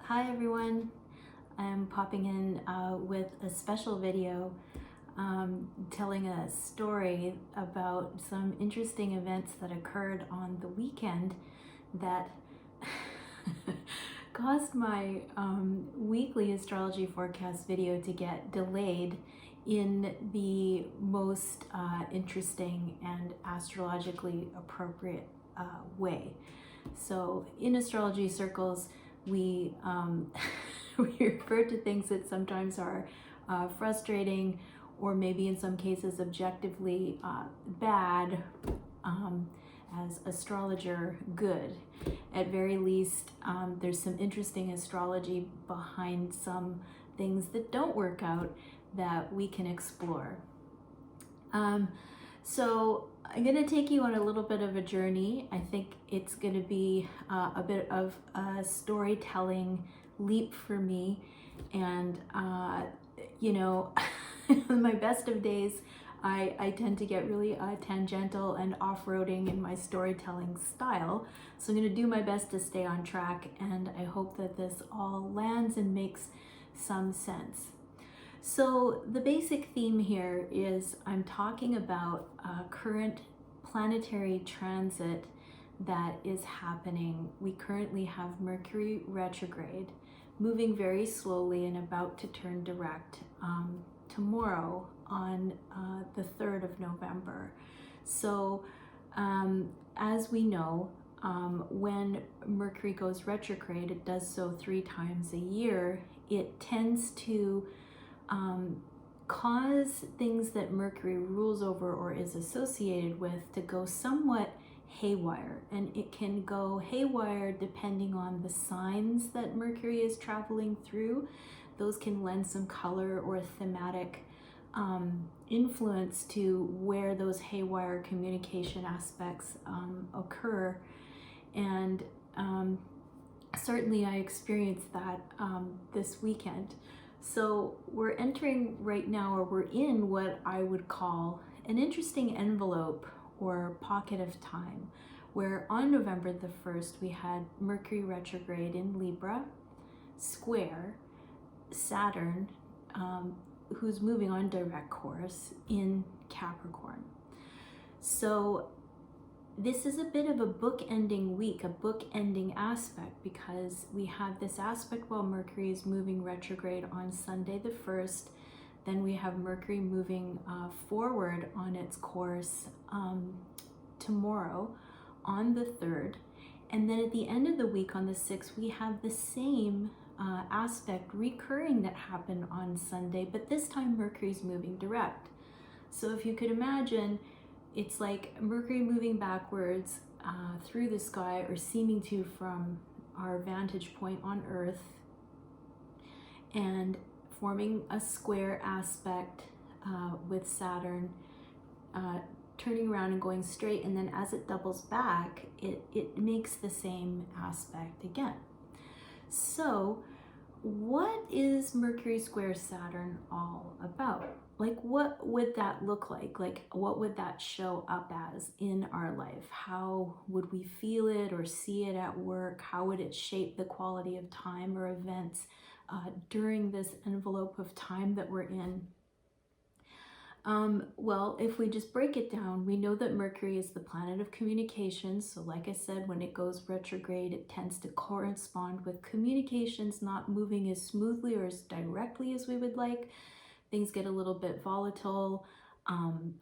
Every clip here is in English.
Hi everyone, I'm popping in with a special video telling a story about some interesting events that occurred on the weekend that caused my weekly astrology forecast video to get delayed in the most interesting and astrologically appropriate way. So in astrology circles, we we refer to things that sometimes are frustrating, or maybe in some cases objectively bad, as astrologer good. At very least, there's some interesting astrology behind some things that don't work out that we can explore. So I'm going to take you on a little bit of a journey. I think it's going to be a bit of a storytelling leap for me. And, you know, my best of days, I tend to get really tangential and off-roading in my storytelling style. So I'm going to do my best to stay on track, and I hope that this all lands and makes some sense. So the basic theme here is I'm talking about a current planetary transit that is happening. We currently have Mercury retrograde, moving very slowly and about to turn direct tomorrow on the 3rd of November. So as we know, when Mercury goes retrograde, it does so 3 times a year. It tends to cause things that Mercury rules over or is associated with to go somewhat haywire. And it can go haywire depending on the signs that Mercury is traveling through. Those can lend some color or thematic influence to where those haywire communication aspects occur. And certainly I experienced that this weekend. So we're entering right now, or we're in what I would call an interesting envelope or pocket of time, where on November the 1st, we had Mercury retrograde in Libra, square Saturn, who's moving on direct course in Capricorn. So this is a bit of a book-ending week, a book-ending aspect, because we have this aspect while Mercury is moving retrograde on Sunday the 1st. Then we have Mercury moving forward on its course tomorrow on the 3rd. And then at the end of the week on the 6th, we have the same aspect recurring that happened on Sunday, but this time Mercury's moving direct. So if you could imagine, it's like Mercury moving backwards through the sky, or seeming to from our vantage point on Earth, and forming a square aspect with Saturn, turning around and going straight, and then as it doubles back, it makes the same aspect again. So what is Mercury square Saturn all about? Like, what would that look like? Like, what would that show up as in our life? How would we feel it or see it at work? How would it shape the quality of time or events during this envelope of time that we're in? Well, if we just break it down, we know that Mercury is the planet of communications. So like I said, when it goes retrograde, it tends to correspond with communications not moving as smoothly or as directly as we would like. Things get a little bit volatile,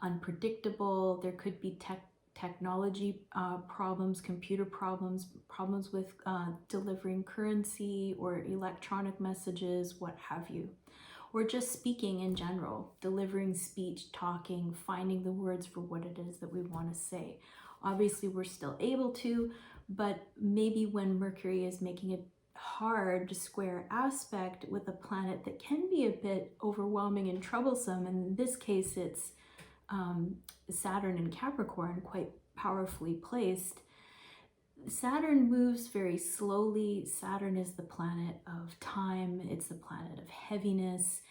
unpredictable. There could be technology problems, computer problems, problems with delivering currency or electronic messages, what have you. Or just speaking in general, delivering speech, talking, finding the words for what it is that we want to say. Obviously, we're still able to, but maybe when Mercury is making a hard square aspect with a planet that can be a bit overwhelming and troublesome, and in this case it's Saturn in Capricorn, quite powerfully placed. Saturn moves very slowly. Saturn is the planet of time. It's the planet of heaviness.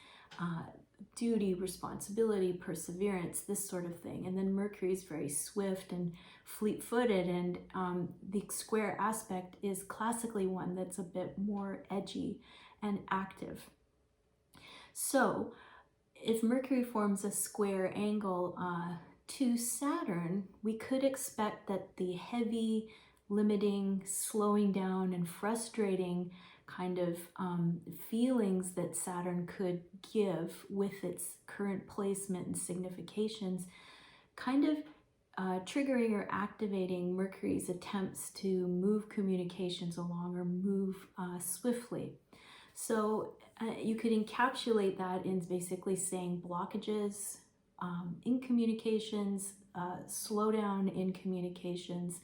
duty, responsibility, perseverance, this sort of thing. And then Mercury is very swift and fleet-footed, and the square aspect is classically one that's a bit more edgy and active. So if Mercury forms a square angle to Saturn, we could expect that the heavy, limiting, slowing down, and frustrating kind of feelings that Saturn could give with its current placement and significations kind of triggering or activating Mercury's attempts to move communications along or move swiftly. So you could encapsulate that in basically saying blockages in communications, slowdown in communications,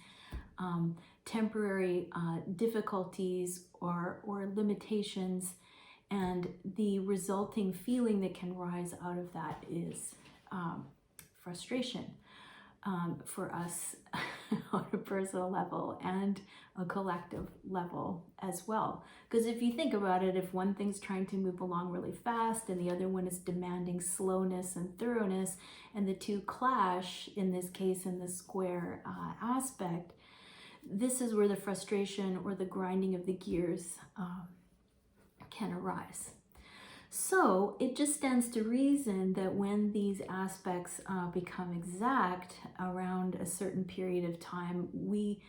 temporary difficulties or limitations, and the resulting feeling that can rise out of that is frustration for us on a personal level and a collective level as well. Because if you think about it, if one thing's trying to move along really fast and the other one is demanding slowness and thoroughness, and the two clash, in this case in the square aspect, this is where the frustration or the grinding of the gears can arise. So it just stands to reason that when these aspects become exact around a certain period of time, we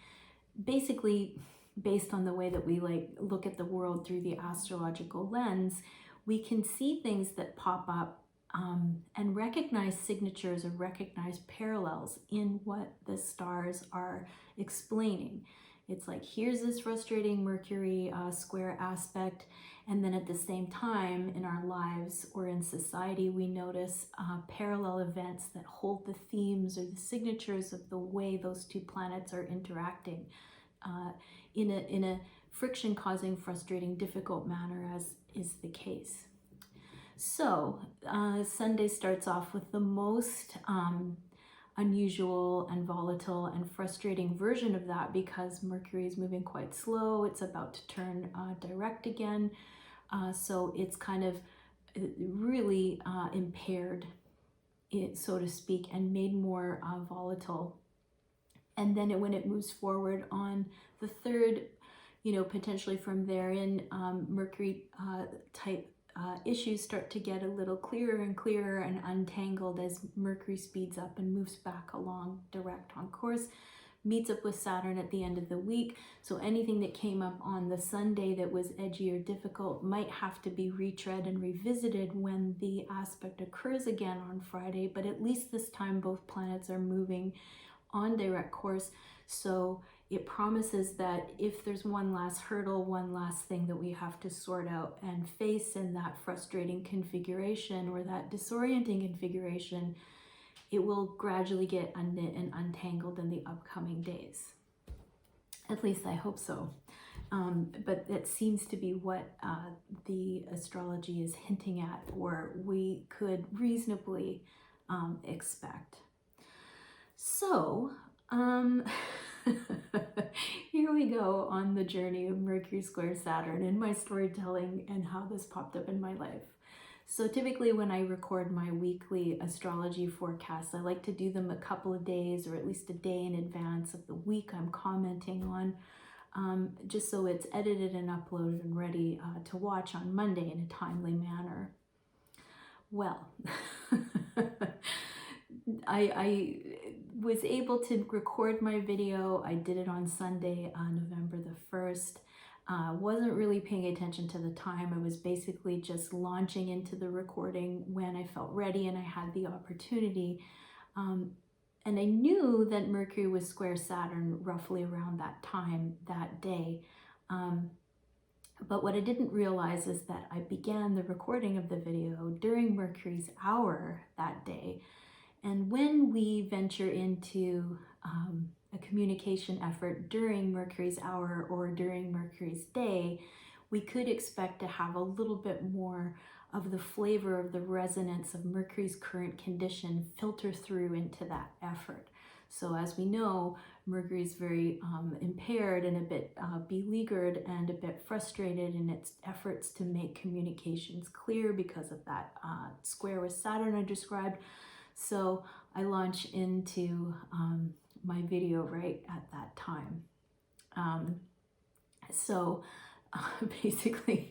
basically, based on the way that we look at the world through the astrological lens, we can see things that pop up and recognize signatures or recognize parallels in what the stars are explaining. It's like, here's this frustrating Mercury square aspect, and then at the same time in our lives or in society, we notice parallel events that hold the themes or the signatures of the way those two planets are interacting in a friction-causing, frustrating, difficult manner, as is the case. So Sunday starts off with the most unusual and volatile and frustrating version of that, because Mercury is moving quite slow. It's about to turn direct again. So it's kind of really impaired, so to speak, and made more volatile. And then when it moves forward on the 3rd, potentially from therein, Mercury type issues start to get a little clearer and clearer and untangled as Mercury speeds up and moves back along direct on course, meets up with Saturn at the end of the week. So anything that came up on the Sunday that was edgy or difficult might have to be retread and revisited when the aspect occurs again on Friday, but at least this time both planets are moving on direct course. So it promises that if there's one last hurdle, one last thing that we have to sort out and face in that frustrating configuration or that disorienting configuration, it will gradually get unknit and untangled in the upcoming days. At least I hope so. But that seems to be what the astrology is hinting at, or we could reasonably expect. So, here we go on the journey of Mercury square Saturn and my storytelling and how this popped up in my life. So typically when I record my weekly astrology forecasts, I like to do them a couple of days or at least a day in advance of the week I'm commenting on, just so it's edited and uploaded and ready to watch on Monday in a timely manner. Well, I was able to record my video. I did it on Sunday, November the 1st. Wasn't really paying attention to the time. I was basically just launching into the recording when I felt ready and I had the opportunity. And I knew that Mercury was square Saturn roughly around that time that day. But what I didn't realize is that I began the recording of the video during Mercury's hour that day. And when we venture into a communication effort during Mercury's hour or during Mercury's day, we could expect to have a little bit more of the flavor of the resonance of Mercury's current condition filter through into that effort. So as we know, Mercury's very impaired and a bit beleaguered and a bit frustrated in its efforts to make communications clear because of that square with Saturn I described. So I launch into my video right at that time. Basically,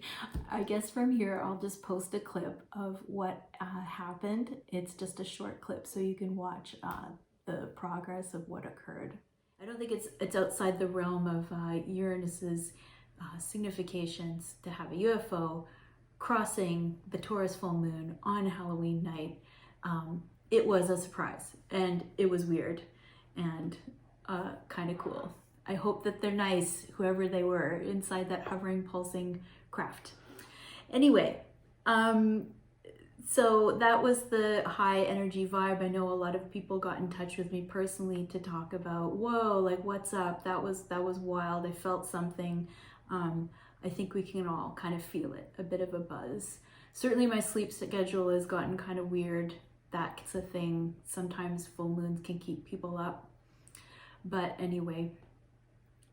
I guess from here I'll just post a clip of what happened. It's just a short clip so you can watch the progress of what occurred. I don't think it's outside the realm of Uranus's significations to have a UFO crossing the Taurus full moon on Halloween night. It was a surprise and it was weird and kind of cool. I hope that they're nice, whoever they were, inside that hovering, pulsing craft. Anyway, so that was the high energy vibe. I know a lot of people got in touch with me personally to talk about, whoa, like what's up? That was wild. I felt something. I think we can all kind of feel it, a bit of a buzz. Certainly my sleep schedule has gotten kind of weird. That's a thing. Sometimes full moons can keep people up. But anyway,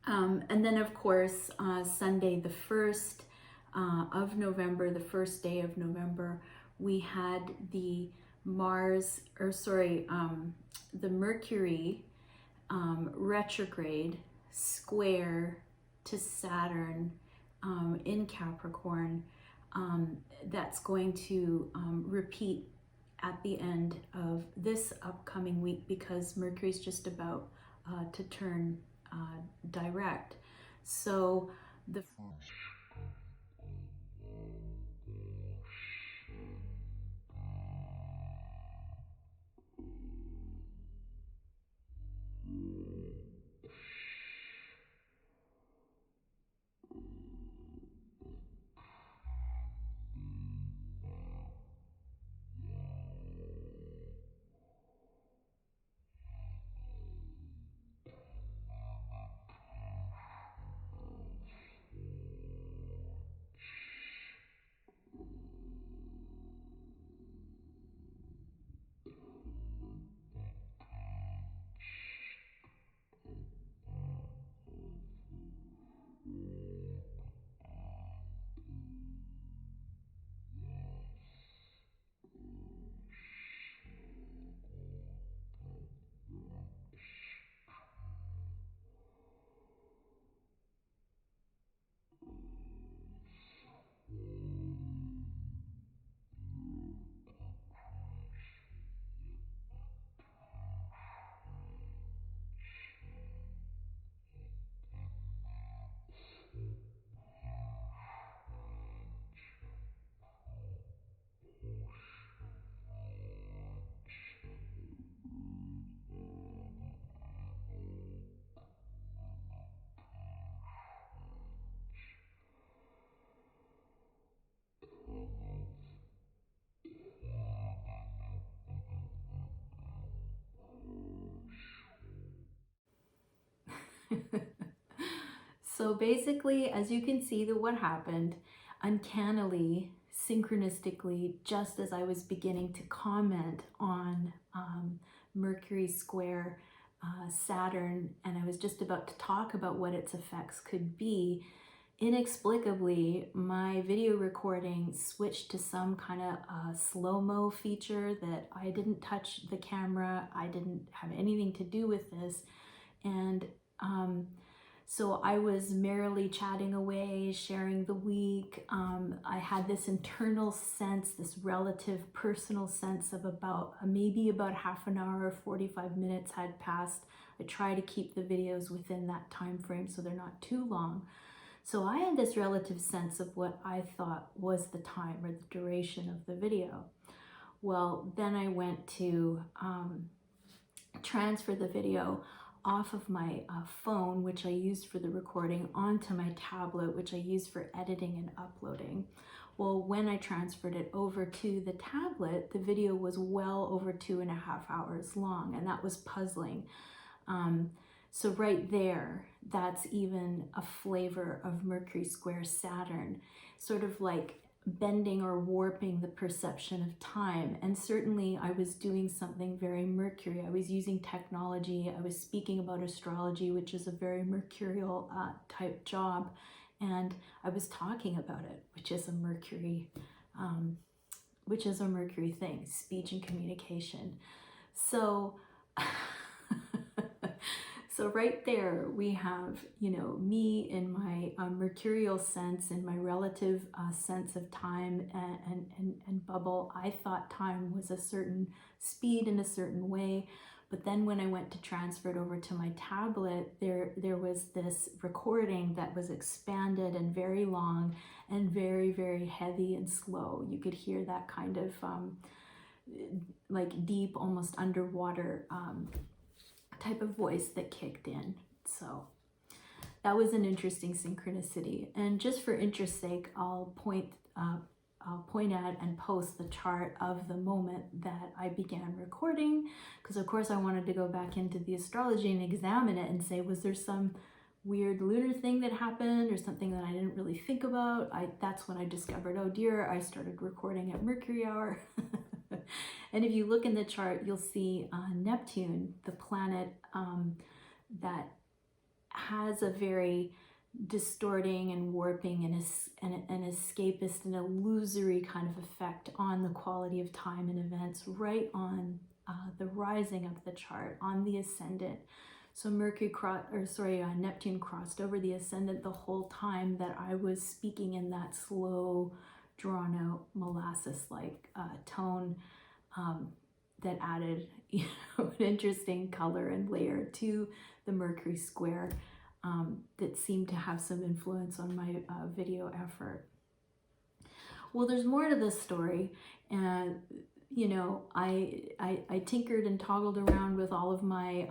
and then of course, Sunday, the 1st of November, the first day of November, we had the the Mercury retrograde square to Saturn in Capricorn. That's going to repeat at the end of this upcoming week because Mercury's just about to turn direct. So the So basically, as you can see, what happened, uncannily, synchronistically, just as I was beginning to comment on Mercury square Saturn, and I was just about to talk about what its effects could be, inexplicably, my video recording switched to some kind of slow-mo feature that I didn't touch the camera. I didn't have anything to do with this. And so I was merrily chatting away, sharing the week. I had this internal sense, this relative personal sense of maybe about half an hour or 45 minutes had passed. I try to keep the videos within that time frame so they're not too long. So I had this relative sense of what I thought was the time or the duration of the video. Well, then I went to transfer the video off of my phone, which I used for the recording, onto my tablet, which I used for editing and uploading. Well, when I transferred it over to the tablet, the video was well over 2.5 hours long, and that was puzzling. So right there, that's even a flavor of Mercury square Saturn, sort of like bending or warping the perception of time. And certainly I was doing something very Mercury. I was using technology. I was speaking about astrology, which is a very mercurial type job. And I was talking about it, which is a Mercury thing, speech and communication. So so right there we have, you know, me in my mercurial sense, in my relative sense of time and bubble. I thought time was a certain speed in a certain way. But then when I went to transfer it over to my tablet, there was this recording that was expanded and very long and very, very heavy and slow. You could hear that kind of like deep, almost underwater type of voice that kicked in. So that was an interesting synchronicity. And just for interest's sake, I'll point at and post the chart of the moment that I began recording, because of course I wanted to go back into the astrology and examine it and say, was there some weird lunar thing that happened or something that I didn't really think about? That's when I discovered, oh dear, I started recording at Mercury hour. And if you look in the chart, you'll see Neptune, the planet that has a very distorting and warping and an escapist and illusory kind of effect on the quality of time and events, right on the rising of the chart, on the ascendant. So Neptune crossed over the ascendant the whole time that I was speaking in that slow, drawn out, molasses-like tone that added, you know, an interesting color and layer to the Mercury square that seemed to have some influence on my video effort. Well, there's more to this story, and you know, I tinkered and toggled around with all of my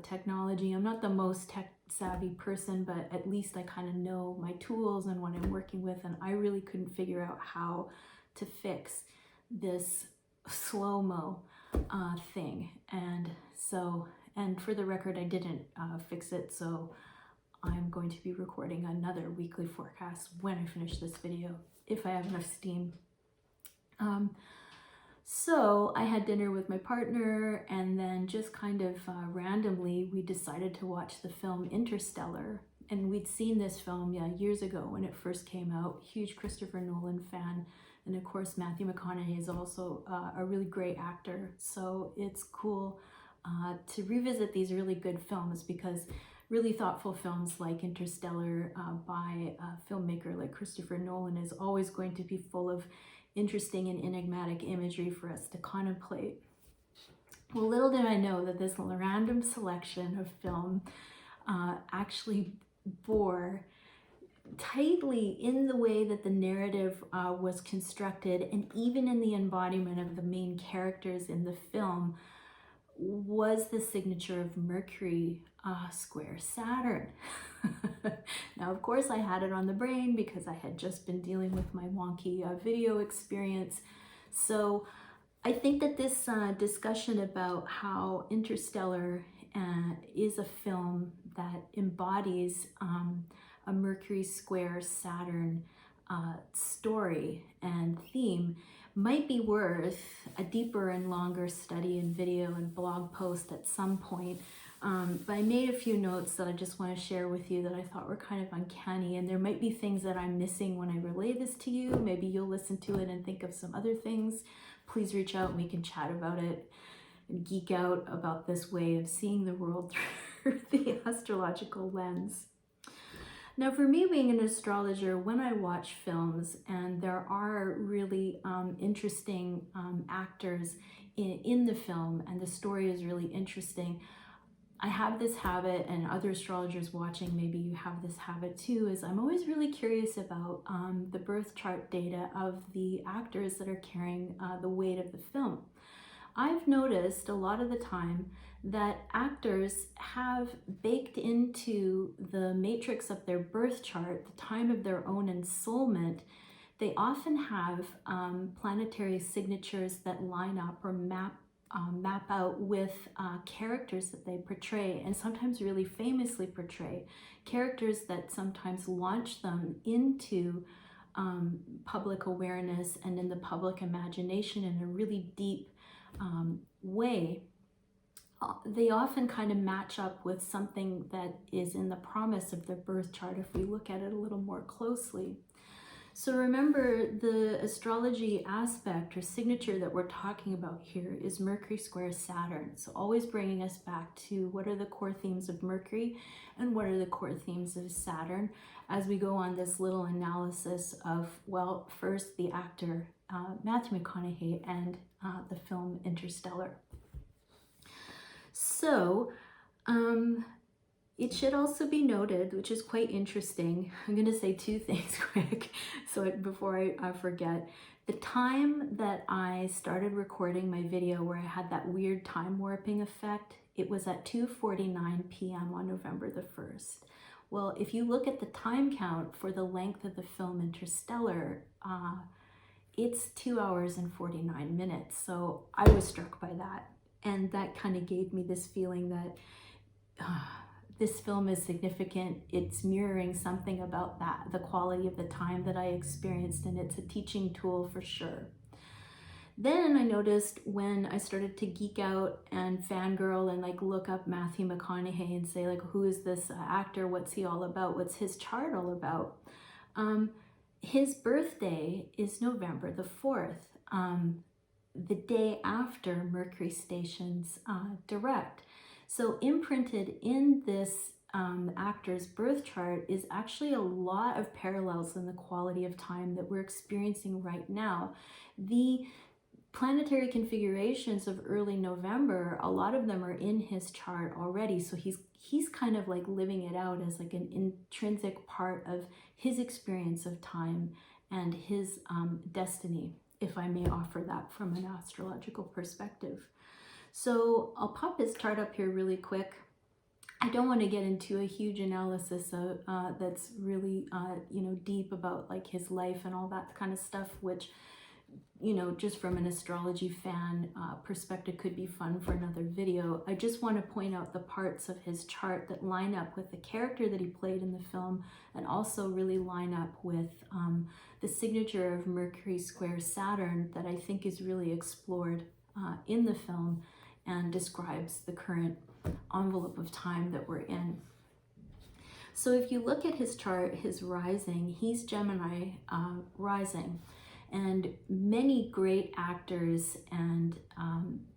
technology. I'm not the most tech savvy person, but at least I kind of know my tools and what I'm working with, and I really couldn't figure out how to fix this slow-mo thing. And so, and for the record, I didn't fix it, so I'm going to be recording another weekly forecast when I finish this video, if I have enough steam. So I had dinner with my partner, and then just kind of randomly, we decided to watch the film Interstellar. And we'd seen this film years ago when it first came out. Huge Christopher Nolan fan. And of course, Matthew McConaughey is also a really great actor. So it's cool to revisit these really good films, because really thoughtful films like Interstellar by a filmmaker like Christopher Nolan is always going to be full of interesting and enigmatic imagery for us to contemplate. Well, little did I know that this random selection of film actually bore tightly in the way that the narrative was constructed, and even in the embodiment of the main characters in the film, was the signature of Mercury square Saturn. Now, of course, I had it on the brain because I had just been dealing with my wonky video experience. So I think that this discussion about how Interstellar is a film that embodies a Mercury square Saturn story and theme might be worth a deeper and longer study and video and blog post at some point. But I made a few notes that I just want to share with you that I thought were kind of uncanny, and there might be things that I'm missing when I relay this to you. Maybe you'll listen to it and think of some other things. Please reach out and we can chat about it and geek out about this way of seeing the world through the astrological lens. Now, for me being an astrologer, when I watch films and there are really interesting actors in the film and the story is really interesting, I have this habit, and other astrologers watching, maybe you have this habit too, is I'm always really curious about the birth chart data of the actors that are carrying the weight of the film. I've noticed a lot of the time that actors have baked into the matrix of their birth chart, the time of their own ensoulment. They often have planetary signatures that line up or map out with characters that they portray, and sometimes really famously portray characters that sometimes launch them into public awareness and in the public imagination in a really deep way, they often kind of match up with something that is in the promise of their birth chart if we look at it a little more closely. So remember, the astrology aspect or signature that we're talking about here is Mercury square Saturn. So always bringing us back to what are the core themes of Mercury and what are the core themes of Saturn as we go on this little analysis of, well, first the actor Matthew McConaughey and the film Interstellar. So, it should also be noted, which is quite interesting, I'm going to say two things quick before I forget. The time that I started recording my video where I had that weird time warping effect, it was at 2:49 p.m. on November the 1st. Well, if you look at the time count for the length of the film Interstellar, it's 2 hours and 49 minutes. So I was struck by that. And that kind of gave me this feeling that this film is significant. It's mirroring something about that, the quality of the time that I experienced, and it's a teaching tool for sure. Then I noticed when I started to geek out and fangirl and like look up Matthew McConaughey and say like, who is this actor? What's he all about? What's his chart all about? His birthday is November the 4th, the day after Mercury stations direct. So imprinted in this actor's birth chart is actually a lot of parallels in the quality of time that we're experiencing right now. The planetary configurations of early November, a lot of them are in his chart already. So he's kind of like living it out as like an intrinsic part of his experience of time and his destiny, if I may offer that from an astrological perspective. So I'll pop his chart up here really quick. I don't want to get into a huge analysis of, that's really, deep about like his life and all that kind of stuff, which, just from an astrology fan perspective could be fun for another video. I just want to point out the parts of his chart that line up with the character that he played in the film and also really line up with the signature of Mercury square Saturn that I think is really explored in the film and describes the current envelope of time that we're in. So if you look at his chart, his rising, he's Gemini rising. And many great actors and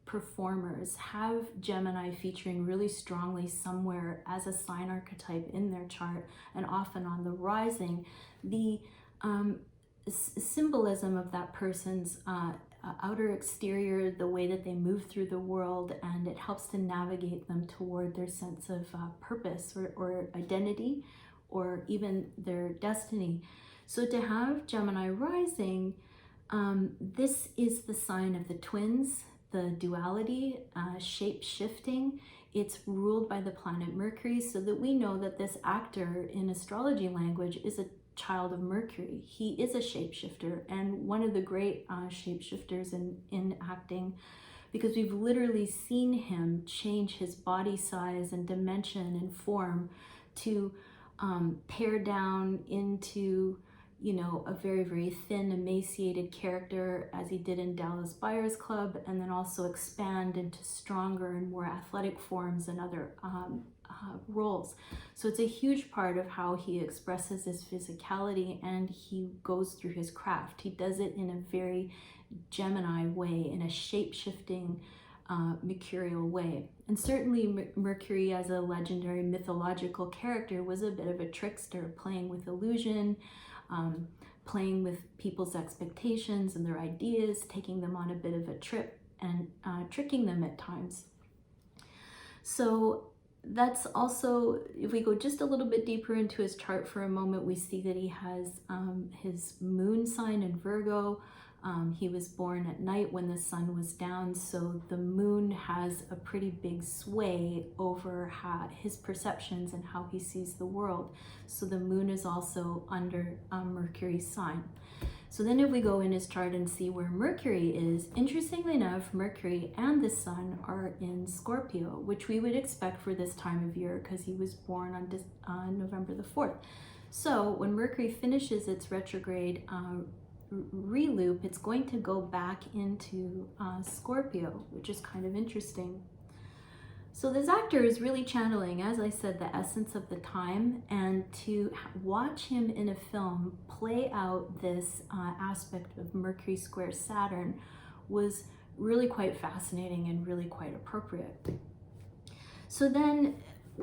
performers have Gemini featuring really strongly somewhere as a sign archetype in their chart, and often on the rising. The symbolism of that person's outer exterior, the way that they move through the world, and it helps to navigate them toward their sense of purpose or identity, or even their destiny. So to have Gemini rising, this is the sign of the twins, the duality, shape-shifting. It's ruled by the planet Mercury, so that we know that this actor in astrology language is a child of Mercury. He is a shapeshifter, and one of the great shapeshifters in acting, because we've literally seen him change his body size and dimension and form to pare down into a very, very thin, emaciated character, as he did in Dallas Buyers Club, and then also expand into stronger and more athletic forms and other roles. So it's a huge part of how he expresses his physicality, and he goes through his craft. He does it in a very Gemini way, in a shape-shifting, mercurial way. And certainly Mercury, as a legendary mythological character, was a bit of a trickster, playing with illusion, playing with people's expectations and their ideas, taking them on a bit of a trip and tricking them at times. So that's also, if we go just a little bit deeper into his chart for a moment, we see that he has his moon sign in Virgo. He was born at night when the sun was down, so the moon has a pretty big sway over his perceptions and how he sees the world. So the moon is also under Mercury's sign. So then if we go in his chart and see where Mercury is, interestingly enough, Mercury and the sun are in Scorpio, which we would expect for this time of year because he was born on November the 4th. So when Mercury finishes its retrograde re-loop, it's going to go back into Scorpio, which is kind of interesting. So this actor is really channeling, as I said, the essence of the time, and to watch him in a film play out this aspect of Mercury square Saturn was really quite fascinating and really quite appropriate. So then,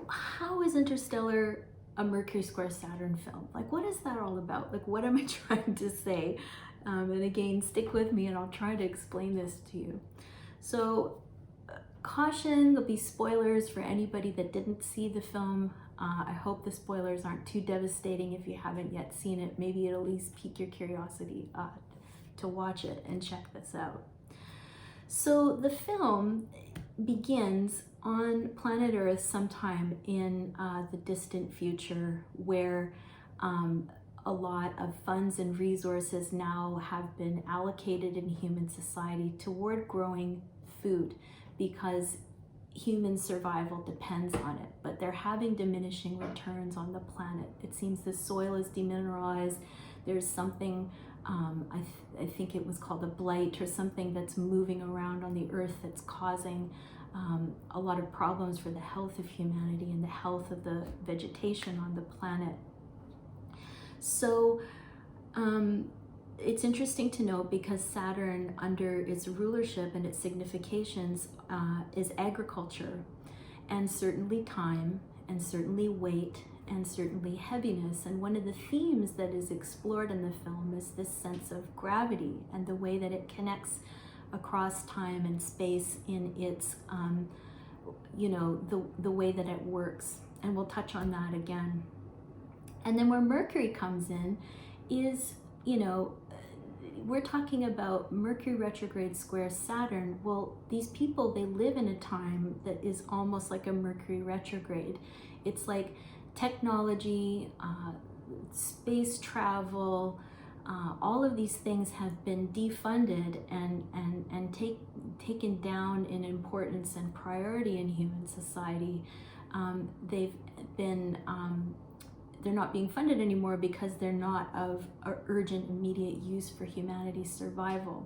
how is Interstellar a Mercury square Saturn film? Like, what is that all about? Like, what am I trying to say? And again, stick with me and I'll try to explain this to you. So, caution, there'll be spoilers for anybody that didn't see the film. I hope the spoilers aren't too devastating if you haven't yet seen it. Maybe it'll at least pique your curiosity to watch it and check this out. So the film begins on planet Earth sometime in the distant future, where a lot of funds and resources now have been allocated in human society toward growing food, because human survival depends on it, but they're having diminishing returns on the planet. It seems the soil is demineralized. There's something, I think it was called a blight or something, that's moving around on the earth that's causing a lot of problems for the health of humanity and the health of the vegetation on the planet. So it's interesting to note, because Saturn, under its rulership and its significations, is agriculture, and certainly time, and certainly weight, and certainly heaviness. And one of the themes that is explored in the film is this sense of gravity and the way that it connects across time and space in its, the way that it works. And we'll touch on that again. And then where Mercury comes in is, we're talking about Mercury retrograde square Saturn. Well, these people, they live in a time that is almost like a Mercury retrograde. It's like technology, space travel, all of these things have been defunded and taken down in importance and priority in human society. They've been they're not being funded anymore because they're not of urgent, immediate use for humanity's survival.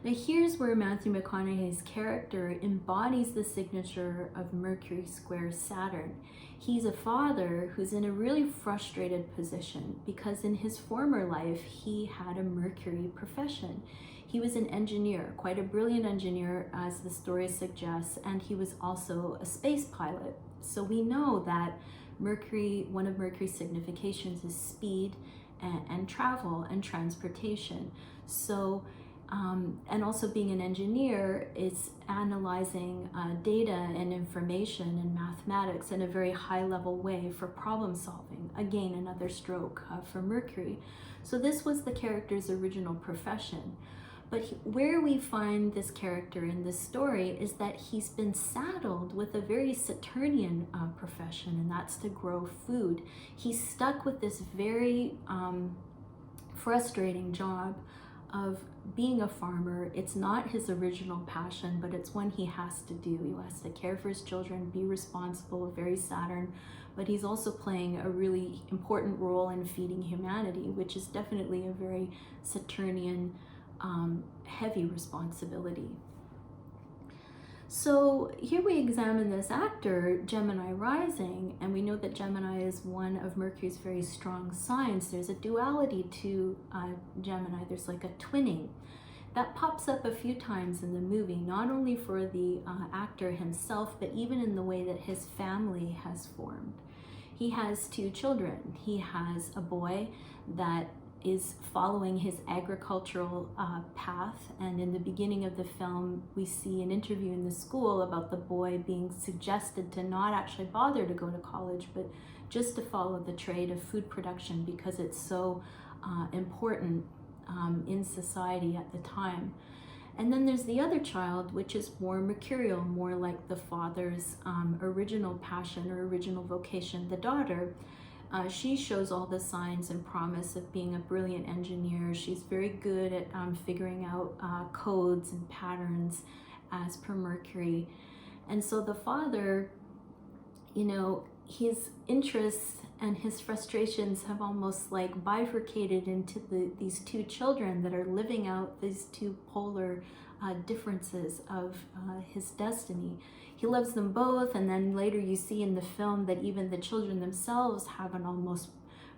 Now here's where Matthew McConaughey's character embodies the signature of Mercury square Saturn. He's a father who's in a really frustrated position because in his former life, he had a Mercury profession. He was an engineer, quite a brilliant engineer, as the story suggests, and he was also a space pilot. So we know that Mercury, one of Mercury's significations is speed and travel and transportation. So, and also being an engineer is analyzing data and information and mathematics in a very high level way for problem solving. Again, another stroke for Mercury. So this was the character's original profession. But where we find this character in this story is that he's been saddled with a very Saturnian profession, and that's to grow food. He's stuck with this very frustrating job of being a farmer. It's not his original passion, but it's one he has to do. He has to care for his children, be responsible, very Saturn, but he's also playing a really important role in feeding humanity, which is definitely a very Saturnian heavy responsibility. So here we examine this actor, Gemini rising, and we know that Gemini is one of Mercury's very strong signs. There's a duality to Gemini. There's like a twinning. That pops up a few times in the movie, not only for the actor himself, but even in the way that his family has formed. He has two children. He has a boy that is following his agricultural path, and in the beginning of the film we see an interview in the school about the boy being suggested to not actually bother to go to college, but just to follow the trade of food production because it's so important in society at the time. And then there's the other child, which is more mercurial, more like the father's original passion or original vocation, the daughter. She shows all the signs and promise of being a brilliant engineer. She's very good at figuring out codes and patterns as per Mercury. And so the father, his interests and his frustrations have almost like bifurcated into these two children that are living out these two polar differences of his destiny. He loves them both, and then later you see in the film that even the children themselves have an almost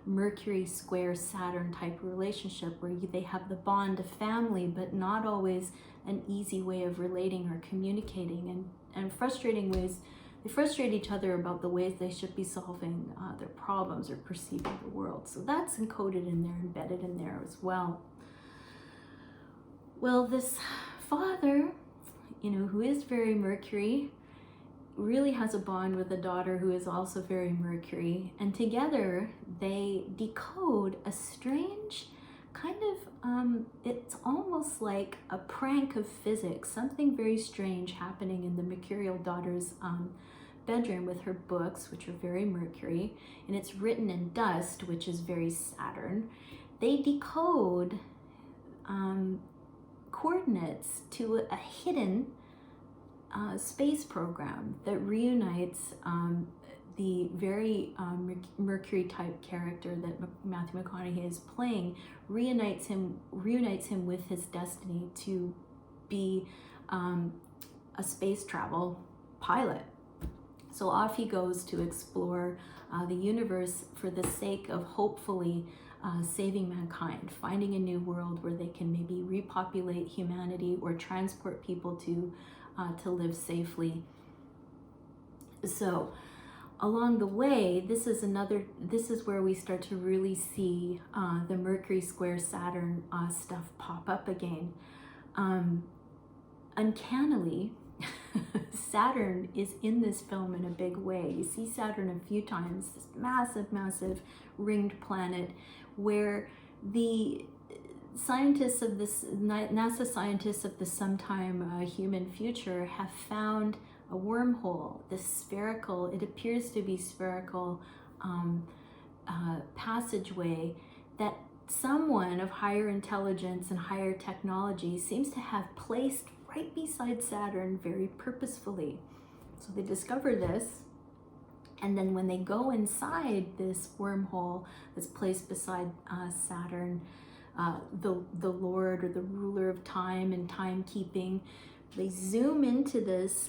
Mercury square Saturn type relationship where they have the bond of family, but not always an easy way of relating or communicating, and frustrating ways. They frustrate each other about the ways they should be solving their problems or perceiving the world. So that's encoded in there, embedded in there as well. Well, this father, who is very Mercury, really has a bond with a daughter who is also very Mercury, and together they decode a strange kind of, it's almost like a prank of physics, something very strange happening in the mercurial daughter's bedroom with her books, which are very Mercury, and it's written in dust, which is very Saturn. They decode coordinates to a hidden space program that reunites the very Mercury type character that Matthew McConaughey is playing, reunites him with his destiny to be a space travel pilot. So off he goes to explore the universe for the sake of hopefully saving mankind, finding a new world where they can maybe repopulate humanity or transport people to live safely. So along the way, this is where we start to really see the Mercury square Saturn stuff pop up again. Uncannily, Saturn is in this film in a big way. You see Saturn a few times, this massive ringed planet where the scientists of this, NASA scientists of the sometime human future have found a wormhole, this spherical, it appears to be spherical passageway that someone of higher intelligence and higher technology seems to have placed right beside Saturn very purposefully. So they discover this, and then when they go inside this wormhole that's placed beside Saturn, the Lord or the ruler of time and timekeeping, they zoom into this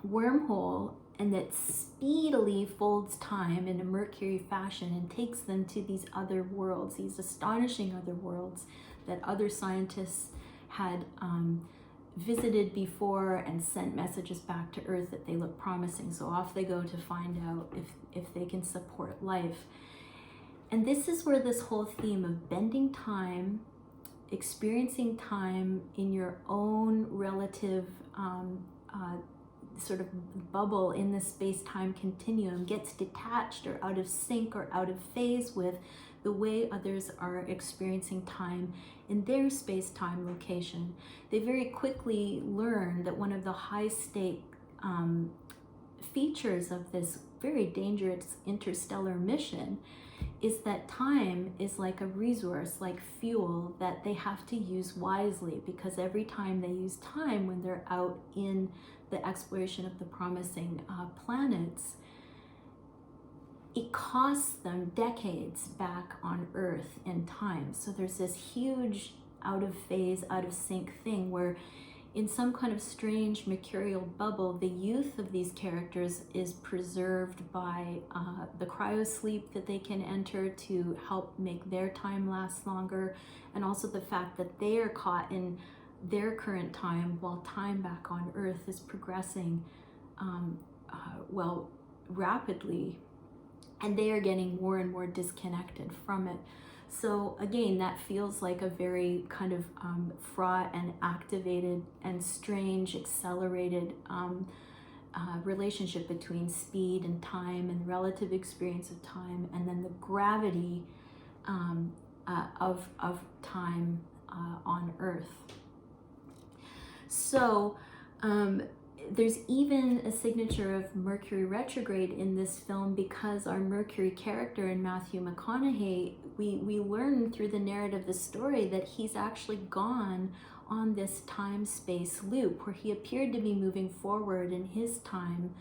wormhole, and that speedily folds time in a Mercury fashion and takes them to these other worlds, these astonishing other worlds that other scientists had visited before and sent messages back to Earth that they look promising. So off they go to find out if they can support life. And this is where this whole theme of bending time, experiencing time in your own relative sort of bubble in the space-time continuum gets detached or out of sync or out of phase with the way others are experiencing time in their space-time location. They very quickly learn that one of the high-stake features of this very dangerous interstellar mission is that time is like a resource, like fuel, that they have to use wisely, because every time they use time when they're out in the exploration of the promising planets, it costs them decades back on Earth in time. So there's this huge out of phase, out of sync thing where in some kind of strange mercurial bubble, the youth of these characters is preserved by the cryosleep that they can enter to help make their time last longer, and also the fact that they are caught in their current time while time back on Earth is progressing rapidly, and they are getting more and more disconnected from it. So again, that feels like a very kind of fraught and activated and strange, accelerated relationship between speed and time and relative experience of time, and then the gravity of time on Earth. So there's even a signature of Mercury retrograde in this film, because our Mercury character in Matthew McConaughey, we learn through the narrative of the story that he's actually gone on this time-space loop where he appeared to be moving forward in his time,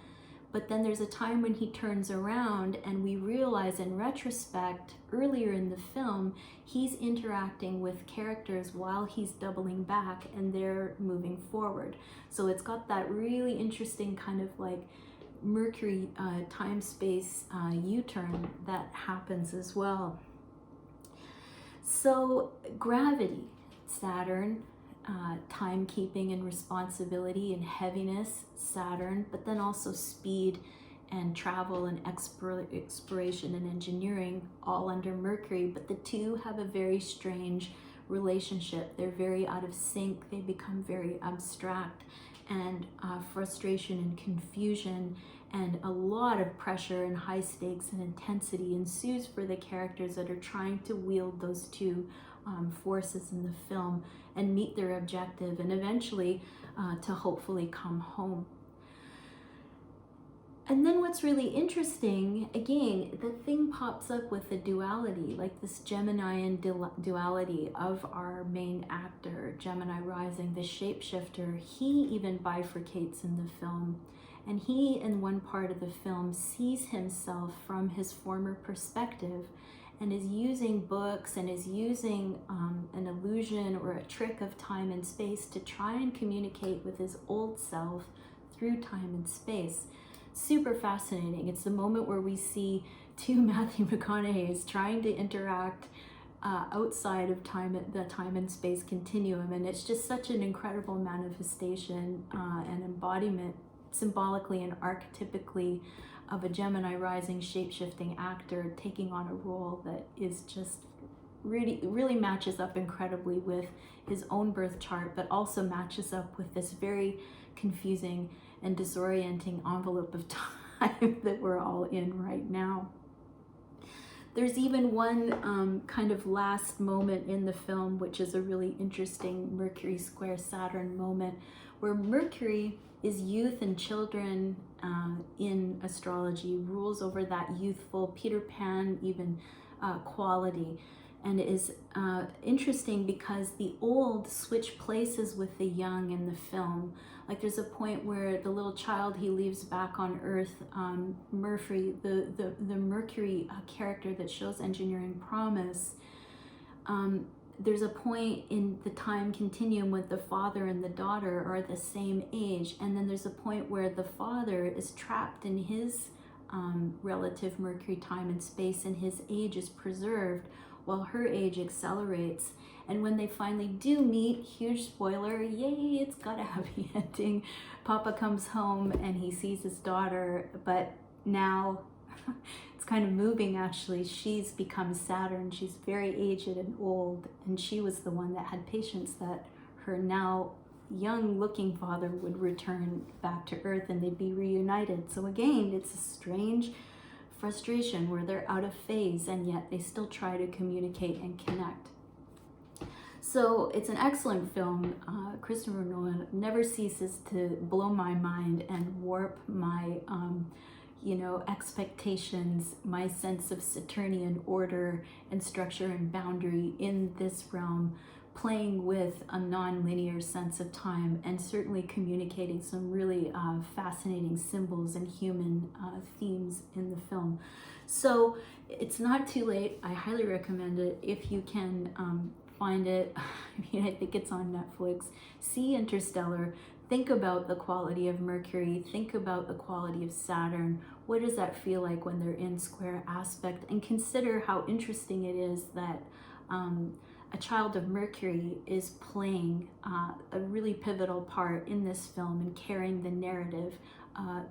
But then there's a time when he turns around and we realize in retrospect, earlier in the film, he's interacting with characters while he's doubling back and they're moving forward. So it's got that really interesting kind of like Mercury time-space U-turn that happens as well. So gravity, Saturn, timekeeping and responsibility and heaviness, Saturn, but then also speed and travel and exploration and engineering, all under Mercury. But the two have a very strange relationship. They're very out of sync. They become very abstract, and frustration and confusion and a lot of pressure and high stakes and intensity ensues for the characters that are trying to wield those two forces in the film and meet their objective, and eventually to hopefully come home. And then what's really interesting, again, the thing pops up with the duality, like this Geminian duality of our main actor, Gemini rising, the shapeshifter. He even bifurcates in the film. And he, in one part of the film, sees himself from his former perspective and is using books and is using an illusion or a trick of time and space to try and communicate with his old self through time and space. Super fascinating. It's the moment where we see two Matthew McConaughey's trying to interact outside of the time and space continuum, and it's just such an incredible manifestation and embodiment, symbolically and archetypically, of a Gemini rising shape-shifting actor taking on a role that is just really matches up incredibly with his own birth chart, but also matches up with this very confusing and disorienting envelope of time that we're all in right now. There's even one kind of last moment in the film, which is a really interesting Mercury square Saturn moment, where Mercury is youth and children in astrology, rules over that youthful Peter Pan even quality. And it is interesting because the old switch places with the young in the film. Like there's a point where the little child he leaves back on Earth, Mercury, the Mercury character that shows engineering promise, there's a point in the time continuum with the father and the daughter are the same age, and then there's a point where the father is trapped in his relative Mercury time and space, and his age is preserved while her age accelerates. And when they finally do meet, huge spoiler, yay, it's got a happy ending. Papa comes home and he sees his daughter, but now it's kind of moving actually. She's become Saturn. She's very aged and old, and she was the one that had patience that her now young looking father would return back to Earth and they'd be reunited. So again, it's a strange frustration where they're out of phase and yet they still try to communicate and connect. So it's an excellent film. Christopher Nolan never ceases to blow my mind and warp my expectations, my sense of Saturnian order and structure and boundary in this realm, playing with a non-linear sense of time and certainly communicating some really fascinating symbols and human themes in the film. So it's not too late. I highly recommend it if you can find it. I mean, I think it's on Netflix. See Interstellar. Think about the quality of Mercury. Think about the quality of Saturn. What does that feel like when they're in square aspect? And consider how interesting it is that a child of Mercury is playing a really pivotal part in this film and carrying the narrative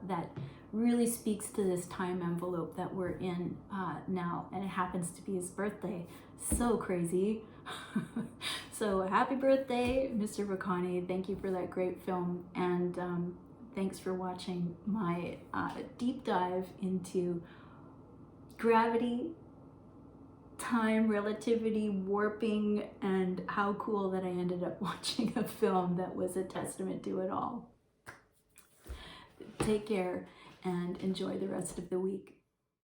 that really speaks to this time envelope that we're in now. And it happens to be his birthday. So crazy. So happy birthday, Mr. McConaughey. Thank you for that great film. And thanks for watching my deep dive into gravity, time, relativity, warping, and how cool that I ended up watching a film that was a testament to it all. Take care and enjoy the rest of the week.